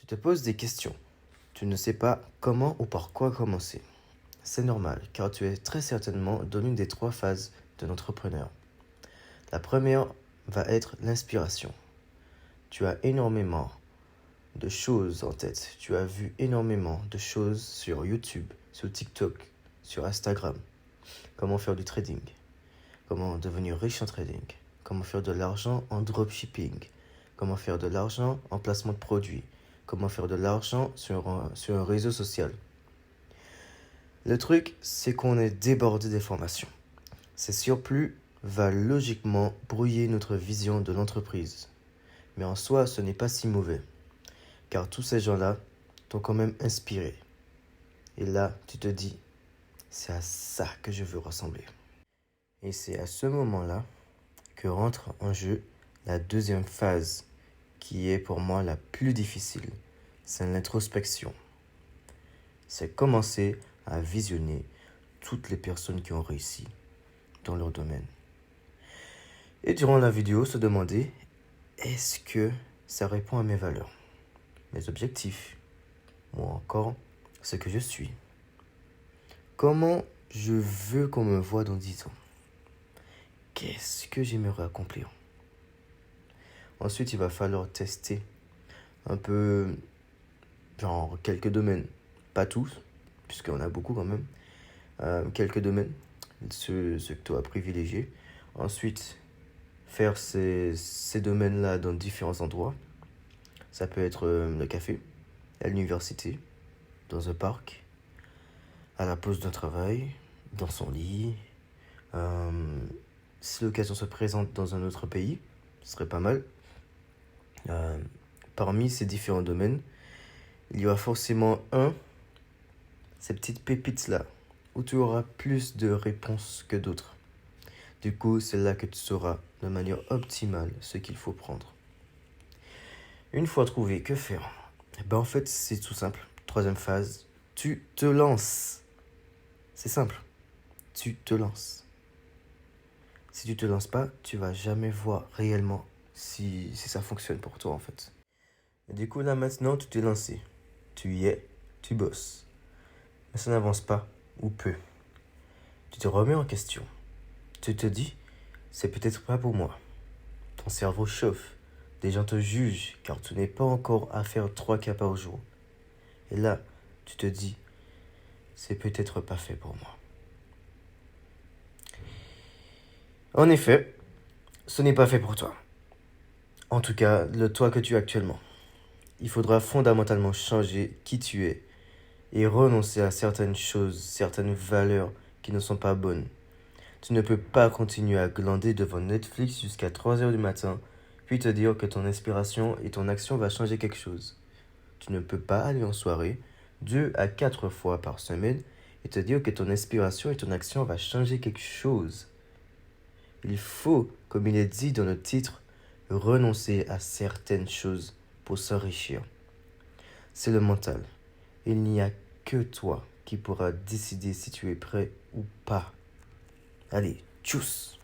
Tu te poses des questions. Tu ne sais pas comment ou par quoi commencer. C'est normal, car tu es très certainement dans l'une des trois phases de l'entrepreneur. La première va être l'inspiration. Tu as énormément de choses en tête. Tu as vu énormément de choses sur YouTube, sur TikTok, sur Instagram. Comment faire du trading. Comment devenir riche en trading. Comment faire de l'argent en dropshipping. Comment faire de l'argent en placement de produits. Comment faire de l'argent sur un réseau social. Le truc, c'est qu'on est débordé d'informations. Ces surplus va logiquement brouiller notre vision de l'entreprise. Mais en soi, ce n'est pas si mauvais, car tous ces gens-là t'ont quand même inspiré. Et là, tu te dis, c'est à ça que je veux ressembler. Et c'est à ce moment-là que rentre en jeu la deuxième phase, qui est pour moi la plus difficile. C'est l'introspection. C'est commencer à visionner toutes les personnes qui ont réussi dans leur domaine. Et durant la vidéo, se demander, est-ce que ça répond à mes valeurs, mes objectifs, ou encore ce que je suis? Comment je veux qu'on me voie dans 10 ans? Qu'est-ce que j'aimerais accomplir? Ensuite, il va falloir tester un peu, genre quelques domaines, pas tous, puisqu'on a beaucoup quand même, quelques domaines, ceux que tu as privilégiés. Ensuite, faire ces domaines-là dans différents endroits. Ça peut être le café, à l'université, dans un parc, à la pause d'un travail, dans son lit. Si l'occasion se présente dans un autre pays, ce serait pas mal. Parmi ces différents domaines, il y aura forcément ces petites pépites-là, où tu auras plus de réponses que d'autres. Du coup, c'est là que tu sauras de manière optimale ce qu'il faut prendre. Une fois trouvé, que faire? En fait, c'est tout simple. Troisième phase, tu te lances. C'est simple. Tu te lances. Si tu te lances pas, tu vas jamais voir réellement si ça fonctionne pour toi en fait. Et du coup, là maintenant, tu t'es lancé. Tu y es, tu bosses. Mais ça n'avance pas, ou peu. Tu te remets en question. Tu te dis, c'est peut-être pas pour moi. Ton cerveau chauffe. Des gens te jugent car tu n'es pas encore à faire 3 cas par jour. Et là, tu te dis, c'est peut-être pas fait pour moi. En effet, ce n'est pas fait pour toi. En tout cas, le toi que tu es actuellement. Il faudra fondamentalement changer qui tu es et renoncer à certaines choses, certaines valeurs qui ne sont pas bonnes. Tu ne peux pas continuer à glander devant Netflix jusqu'à 3 heures du matin, puis te dire que ton inspiration et ton action va changer quelque chose. Tu ne peux pas aller en soirée 2 à 4 fois par semaine et te dire que ton inspiration et ton action va changer quelque chose. Il faut, comme il est dit dans le titre, renoncer à certaines choses pour s'enrichir. C'est le mental. Il n'y a que toi qui pourras décider si tu es prêt ou pas. Allez, tchuss!